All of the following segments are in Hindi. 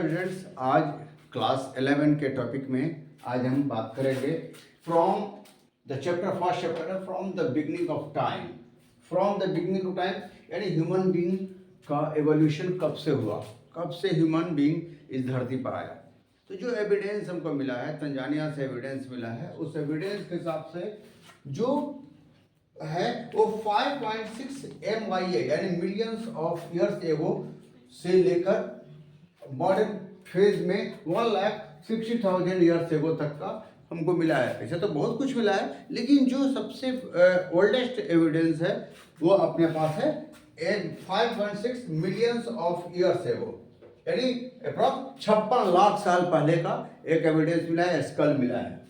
स्टूडेंट्स, आज क्लास 11 के टॉपिक में आज हम बात करेंगे from the chapter first chapter from the beginning of time. From the beginning of time यानी ह्यूमन बीइंग का एवोल्यूशन कब से हुआ, कब से ह्यूमन बीइंग इस धरती पर आया। तो जो एविडेंस हमको मिला है, तंजानिया से एविडेंस मिला है, उस एविडेंस के हिसाब से जो है वो 5.6 MYA यानी मिलियंस ऑफ ईयर्स एगो से लेकर मॉडर्न फेज में 1,60,000 ईयर्स एगो तक का हमको मिला है। ऐसे तो बहुत कुछ मिला है, लेकिन जो सबसे ओल्डेस्ट एविडेंस है वो अपने पास है 5.6 मिलियंस ऑफ ईयर्स एगो यानी अप्रॉक्स 56 लाख साल पहले का एक एविडेंस मिला है, स्कल मिला है।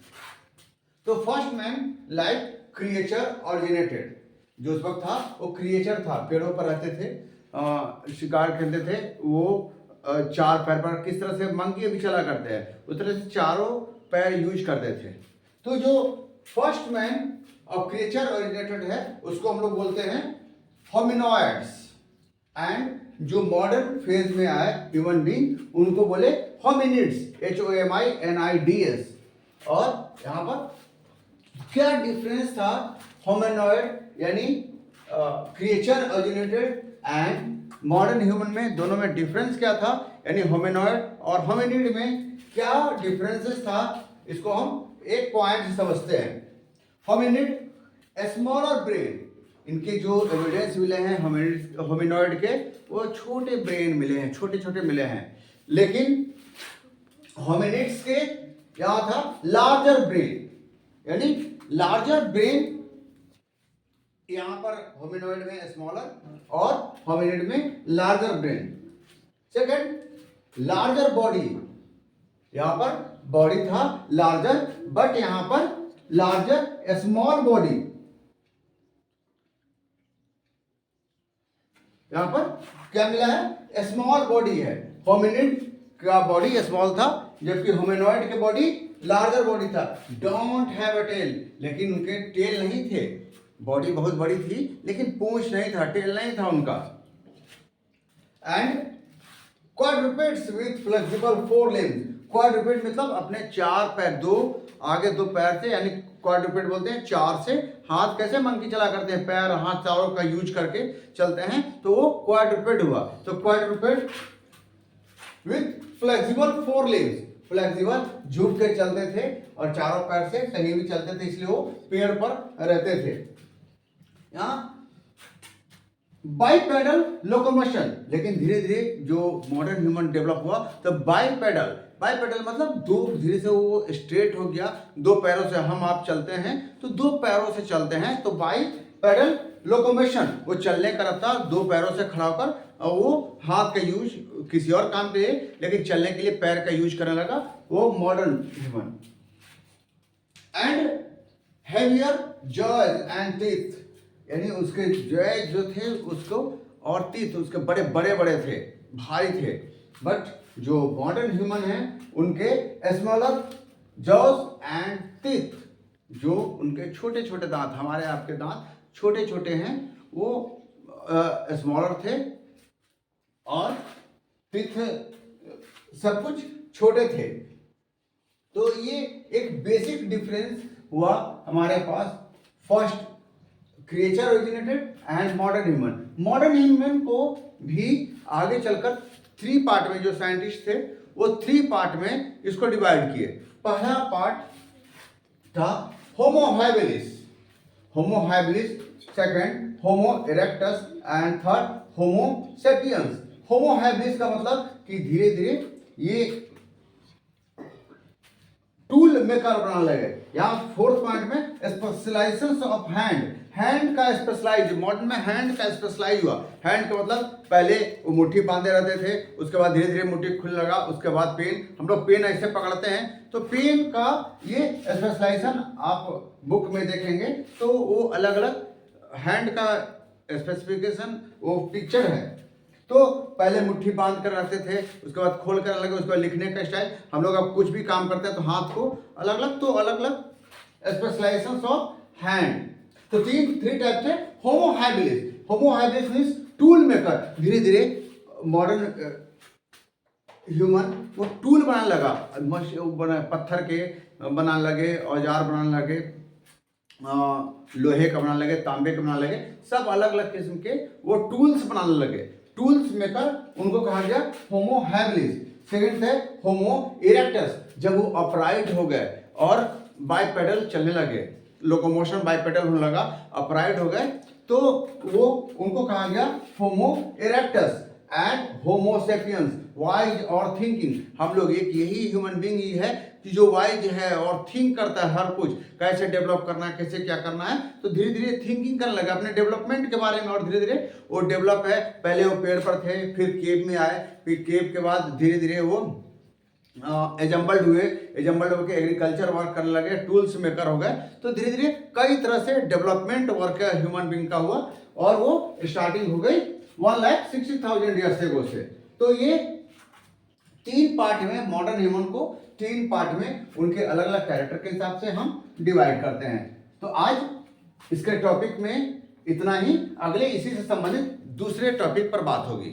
तो first man like creature originated, जो उस वक्त था वो क्रिएचर था, पेड़ों पर रहते थे, शिकार करते थे, वो चार पैर पर किस तरह से मंकी भी चला करते हैं उस तरह से चारों पैर यूज करते थे। तो जो फर्स्ट मैन और क्रिएचर ओरिजिनेटेड है उसको हम लोग बोलते हैं होमिनॉइड्स, एंड जो मॉडर्न फेज में आए ह्यूमन बीइंग उनको बोले होमिनिड्स, HOMINIDS। और यहाँ पर क्या डिफरेंस था होमिनॉइड यानी creature originated and modern human में, दोनों में डिफरेंस क्या था, यानी होमिनॉइड और होमिनिड में क्या डिफरेंसेस था, इसको हम एक पॉइंट से समझते हैं। होमिनिड स्मॉलर ब्रेन, इनके जो एविडेंस मिले हैं होमिनॉइड के वो छोटे ब्रेन मिले हैं, छोटे छोटे मिले हैं, लेकिन होमिनिड्स के क्या था लार्जर ब्रेन, यानी लार्जर ब्रेन यहां पर होमिनॉइड में स्मॉलर और होमिनिड में larger brain. Second larger body, यहां पर बॉडी था लार्जर, बट यहां पर लार्जर स्मॉल बॉडी, यहां पर क्या मिला है स्मॉल बॉडी है। होमिनिड का बॉडी स्मॉल था जबकि होमिनॉइड के बॉडी लार्जर बॉडी था। डोंट हैव अ टेल, लेकिन उनके टेल नहीं थे, बॉडी बहुत बड़ी थी लेकिन पूंछ नहीं था, टेल नहीं था उनका। एंड क्वाड्रुपेड्स विथ फ्लेक्सिबल 4 लिम्स, क्वाड्रुपेड मतलब अपने 4 पैर, दो आगे 2 पैर से, यानी क्वाड्रुपेड बोलते हैं 4 से। हाथ कैसे मंकी चला करते हैं, पैर हाथ चारों का यूज करके चलते हैं, तो वो क्वाड्रुपेड हुआ। तो क्वाड्रुपेड विथ फ्लेक्सिबल 4 लिम्स, फ्लेक्सिबल झुक के चलते थे और चारों पैर से कहीं भी चलते थे, इसलिए वो पेड़ पर रहते थे। यहाँ बाइपेडल लोकोमोशन, लेकिन धीरे धीरे जो मॉडर्न ह्यूमन डेवलप हुआ तो बाइपेडल, बाइपेडल मतलब दो, धीरे से वो स्ट्रेट हो गया, 2 पैरों से हम आप चलते हैं तो 2 पैरों से चलते हैं, तो बाइपेडल लोकोमोशन, वो चलने का रफ्तार 2 पैरों से खड़ा होकर, और वो हाथ का यूज किसी और काम के लिए, लेकिन चलने के लिए पैर का यूज करने लगा वो modern human. And heavier jaws and teeth, यानी उसके जॉय जो थे उसको और टीथ उसके बड़े बड़े बड़े थे, भारी थे, बट जो मॉडर्न ह्यूमन हैं उनके स्मॉलर जॉज एंड टीथ, जो उनके छोटे छोटे दांत, हमारे आपके दांत छोटे छोटे हैं, वो स्मॉलर थे और टीथ सब कुछ छोटे थे। तो ये एक बेसिक डिफरेंस हुआ हमारे पास first creature originated and modern human. Modern human को भी आगे चलकर 3 पार्ट में, जो साइंटिस्ट थे वो 3 पार्ट में इसको डिवाइड किए। पहला पार्ट था Homo habilis, Homo habilis, second Homo erectus and third Homo sapiens. Homo habilis का मतलब कि धीरे धीरे ये टूल मेकर बनाने लगे। यहाँ 4th पॉइंट में स्पेशलाइजेशन ऑफ हैंड, हैंड का स्पेशलाइज, मॉडर्न में हैंड का स्पेशलाइज हुआ। हैंड का मतलब पहले वो मुट्ठी बांधे रहते थे, उसके बाद धीरे धीरे मुट्ठी खुलने लगा, उसके बाद पेन, हम लोग पेन ऐसे पकड़ते हैं, तो पेन का ये स्पेशलाइजेशन आप बुक में देखेंगे तो वो अलग अलग हैंड का स्पेसिफिकेशन वो पिक्चर है। तो पहले मुट्ठी बांध कर रखते थे, उसके बाद खोल कर अलग, उसके बाद लिखने का स्टाइल, हम लोग अब कुछ भी काम करते हैं तो हाथ को अलग अलग, तो अलग अलग स्पेशलाइजेशन ऑफ हैंड। तो 3 टाइप थे। होमो habilis, Homo habilis means tool maker, धीरे धीरे मॉडर्न ह्यूमन वो टूल बनाने लगा, पत्थर के बनाने लगे, औजार बनाने लगे, लोहे का बनाने लगे, तांबे का बनाने लगे, सब अलग अलग किस्म के वो टूल्स बनाने लगे। टूल्स मेकर उनको कहा गया होमो हैबिलिस। सेकंड है होमो इरेक्टस, जब वो अपराइट हो गए और बाइपेडल चलने लगे, लोकोमोशन बाइपेडल होने लगा, अपराइट हो गए, तो वो उनको कहा गया Homo erectus. And Homo sapiens, wise और थिंकिंग, हम लोग एक यही ह्यूमन बीइंग ही है कि जो वाइज है और थिंक करता है, हर कुछ कैसे डेवलप करना है, कैसे क्या करना है, तो धीरे धीरे थिंकिंग करने लगा अपने डेवलपमेंट के बारे में, और धीरे धीरे वो डेवलप है। पहले वो पेड़ पर थे, फिर केव में आए, फिर केव के बाद धीरे धीरे वो एजम्बल्ड हुए, एजम्बल्ड होकर एग्रीकल्चर वर्क करने लगे, टूल्स मेकर हो गए, तो धीरे धीरे कई तरह से डेवलपमेंट वर्क ह्यूमन बीइंग का हुआ, और वो स्टार्टिंग हो गई 1,60,000 ईयर्स एगो से। तो ये 3 पार्ट में, मॉडर्न ह्यूमन को 3 पार्ट में उनके अलग अलग कैरेक्टर के हिसाब से हम डिवाइड करते हैं। तो आज इसके टॉपिक में इतना ही, अगले इसी से संबंधित दूसरे टॉपिक पर बात होगी।